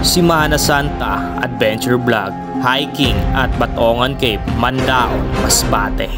Semana Santa Adventure Vlog, Hiking at Batongan Cave, Mandaon, Masbate.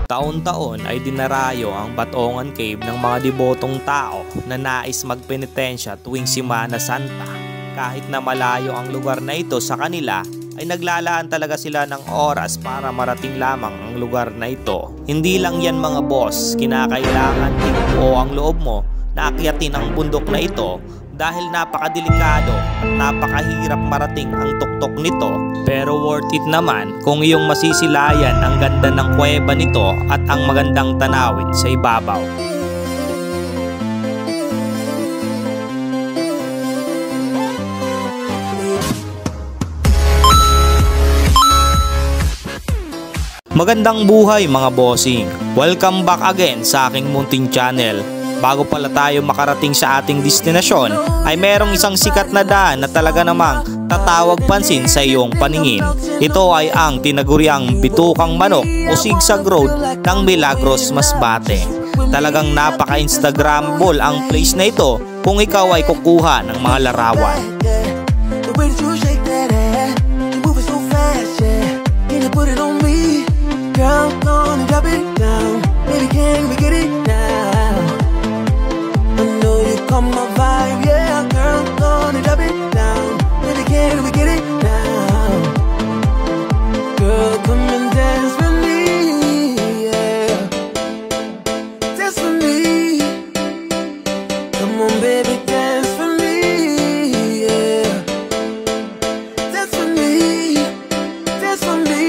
Taon-taon ay dinarayo ang Batongan Cave ng mga debotong tao na nais magpenitensya tuwing Semana Santa. Kahit na malayo ang lugar na ito sa kanila, ay naglalaan talaga sila ng oras para marating lamang ang lugar na ito. Hindi lang yan mga boss, kinakailangan din o ang loob mo na akyatin ang bundok na ito dahil napakadelikado at napakahirap marating ang tuktok nito. Pero worth it naman kung iyong masisilayan ang ganda ng kuweba nito at ang magandang tanawin sa ibabaw. Magandang buhay mga bossing! Welcome back again sa aking munting channel. Bago pala tayo makarating sa ating destinasyon ay merong isang sikat na daan na talaga namang tatawag pansin sa iyong paningin. Ito ay ang tinaguriang Bitukang Manok o Zigzag Road ng Milagros, Masbate. Talagang napaka-instagramable ang place na ito kung ikaw ay kukuha ng mga larawan. Girl, gonna drop it down. Baby, can we get it now? I know you come my vibe, yeah. Girl, gonna drop it down. Baby, can we get it now? Girl, come and dance with me, yeah. Dance with me. Come on, baby, dance with me, yeah. Dance with me. Dance with me.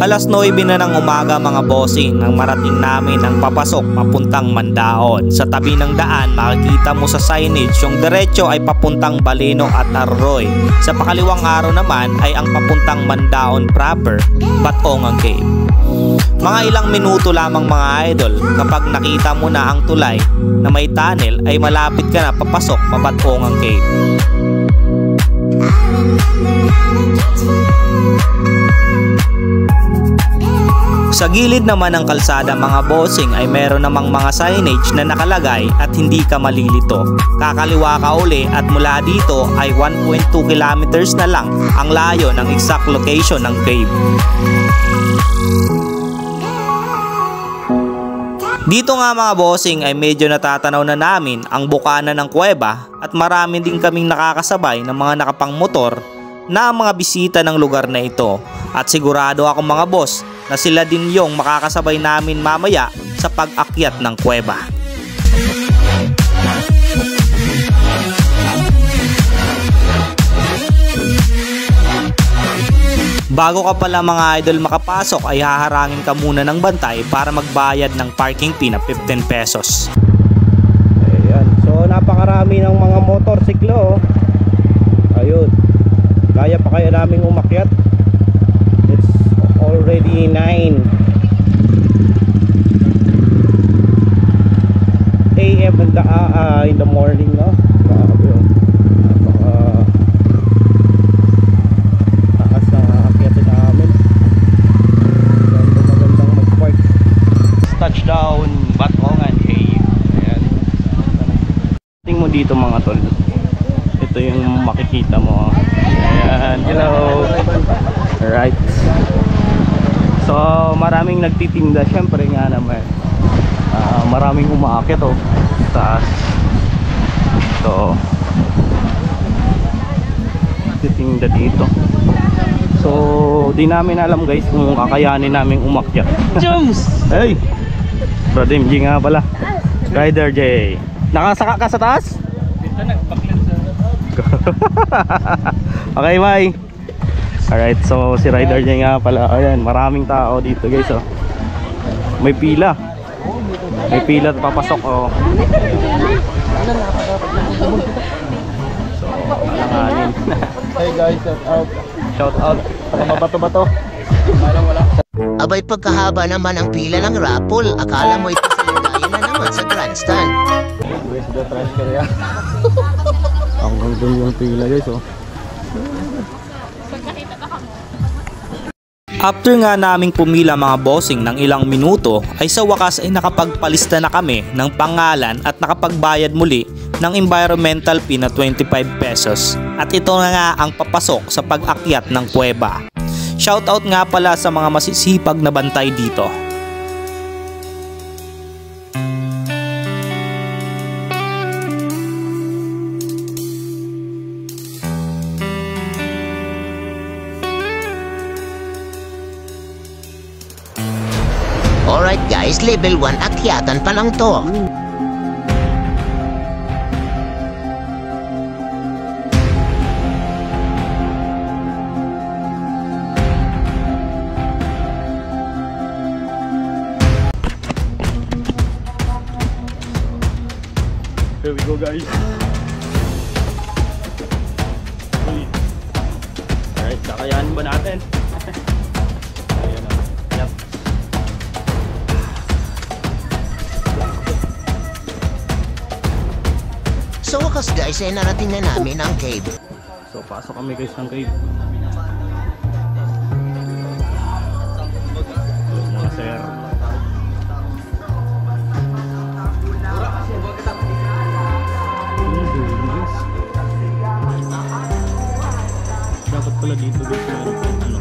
Alas 9 na ng umaga mga bossing nang marating namin ang papasok papuntang Mandaon. Sa tabi ng daan makikita mo sa signage yung diretso ay papuntang Baleno at Arroy. Sa pakaliwang araw naman ay ang papuntang Mandaon proper, Batongan Cave. Mga ilang minuto lamang mga idol, kapag nakita mo na ang tulay na may tunnel ay malapit ka na papasok pa Batongan Cave. Sa gilid naman ng kalsada mga bossing ay meron namang mga signage na nakalagay at hindi ka malilito. Kakaliwa ka uli at mula dito ay 1.2 kilometers na lang ang layo ng exact location ng cave. Dito nga mga bossing ay medyo natatanaw na namin ang bukana ng kuweba at marami din kaming nakakasabay ng mga nakapang motor na mga bisita ng lugar na ito. At sigurado ako mga boss na sila din yung makakasabay namin mamaya sa pag-akyat ng kuweba. Bago ka pala mga idol makapasok ay haharangin ka muna ng bantay para magbayad ng parking fee na 15 pesos. Ayan, so napakarami ng mga motorsiklo. Ayun, kaya pa kaya naming umakyat. It's already 9 AM in the morning, no? Grabe yun. Taas na akyatin namin. Magandang mag-park. Touchdown Batongan Cave. Ayan. Tingnan mo dito mga tol. Ito yung makikita mo. Ayan, hello. Alright. So maraming nagtitinda, syempre nga naman. Maraming umaakyat taas. So titinda dito. So di namin alam guys kung kakayanin namin umakyat. Jums! Hey! Brother MG nga pala. Rider J. Nakasaka ka sa taas? Dito nagpaklan sa okay, bye. Alright, so si Rider niya nga pala. Ayan, maraming tao dito guys. May pila. May pila papasok. So, alanganin. Hey guys, shout out. Shout out. Mga bato-bato. Wala. Abay, pagkahaba naman ang pila ng raffle. Akala mo ito sa na naman sa grandstand. Where's the trash kaya? Hanggang dun yung pila guys oh. After nga naming pumila mga bossing ng ilang minuto ay sa wakas ay nakapagpalista na kami ng pangalan at nakapagbayad muli ng environmental fee na 25 pesos. At ito na nga ang papasok sa pag-akyat ng kuweba. Shoutout nga pala sa mga masisipag na bantay dito. Alright guys, level 1 akyatan pa lang to. Here we go guys. Alright, kakayanin ba natin? Ayan o. Yep. Sa wakas guys ay narating na namin ang cave. So pasok kami guys ng cave. Mga sir. Dapat pala dito guys na ano.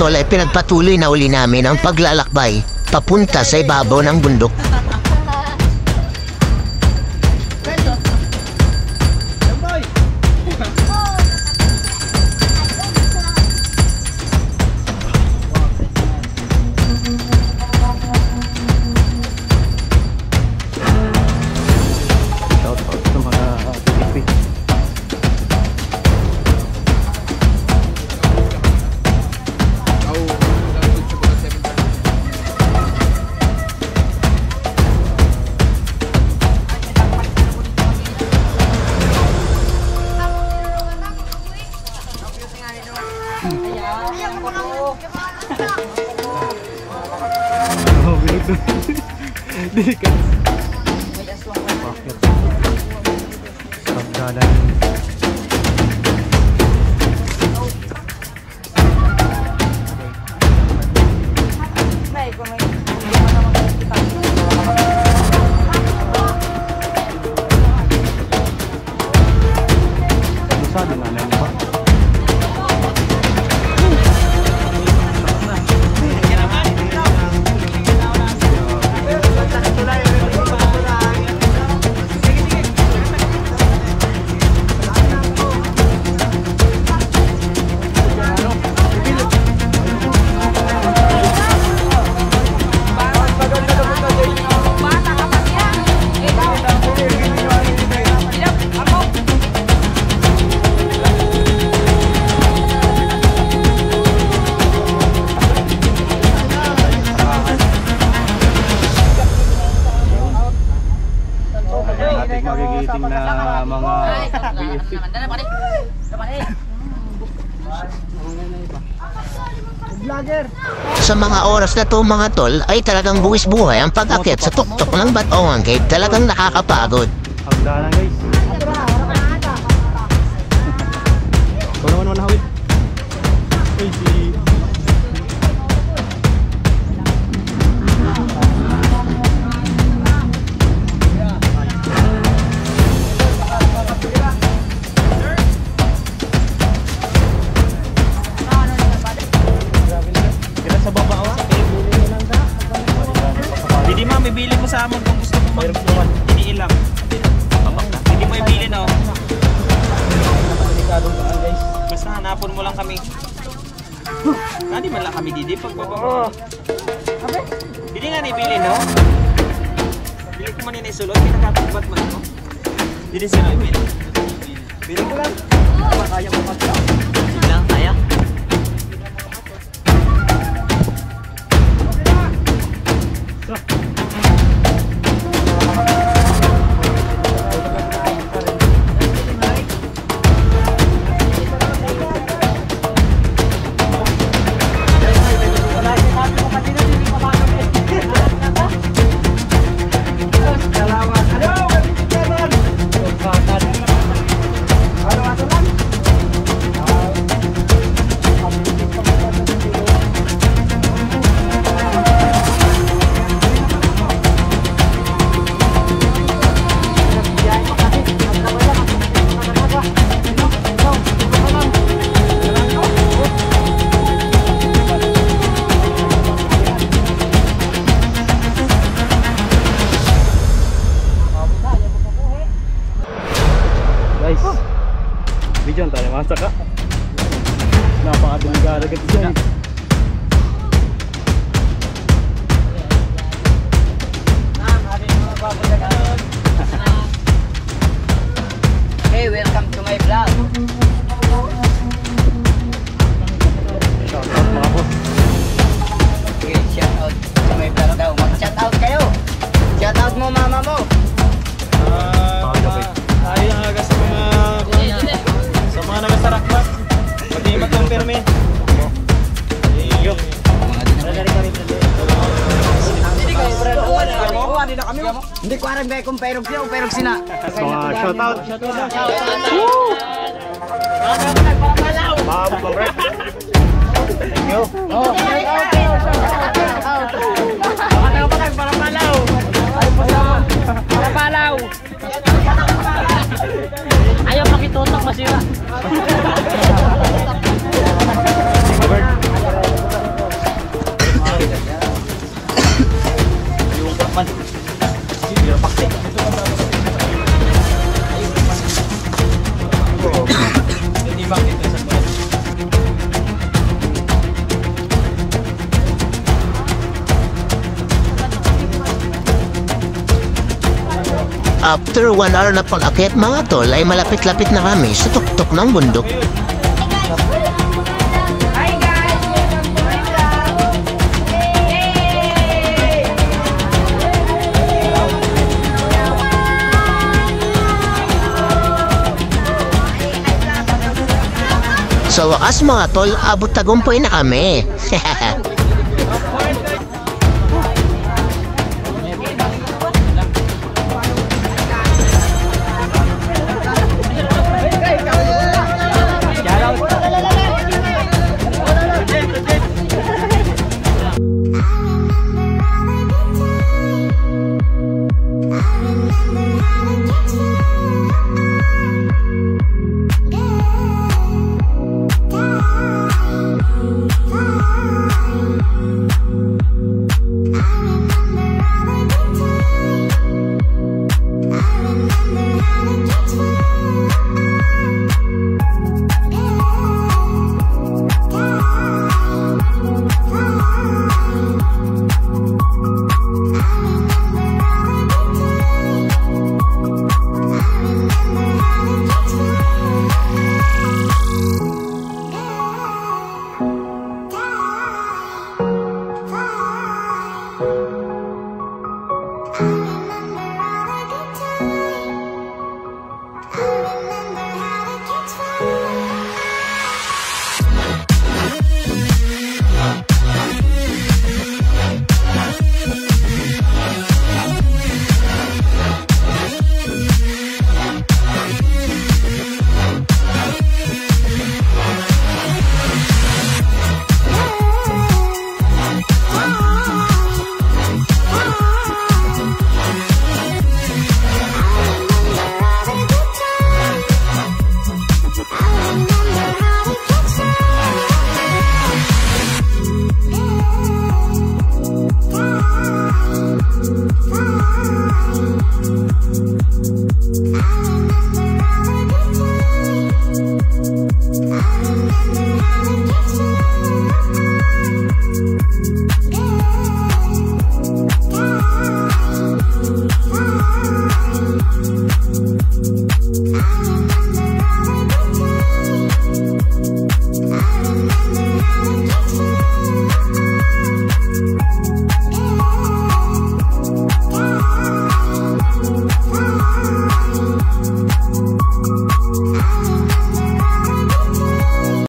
Tol ay pinagpatuloy na uli namin ang paglalakbay papunta sa ibabaw ng bundok. Dilikat. Bakit? Pagdalan. Masyado na lang ba? Magigiting na mga Sa mga oras na to mga tol ay talagang buwis buhay ang pag-akit sa tuktok ng Batongan Cave. Talagang nakakapagod. hagdanan guys. Wala naman manahawid. Uy si Hindi pagbaba. Bili nga ni Bili, no? Bili ko man yun ay sulod, pinakatagbat man ito. Bili siya na Bili. Bili ko lang. Kaya mo pagka. Bili lang, kaya. Video tayo masak ka. Napakadami agad dyan. Hey, welcome to my vlog. Shout out mga boss. Okay, shout out to my vlog daw. Mag-shout out kayo. Shout out mo mama mo. Tayo ang aga sa mga nagasarakbat. Pati matang permi. Hindi ko aram gaya kung perog siya o perog sina. Mga shout out. Thank you. Ayaw makitutok masira. After 1 hour na pag-akyat mga tol ay malapit-lapit na kami sa tuktok ng bundok. Hi guys! Welcome to my vlog! Sa wakas mga tol, abot tagumpay na kami.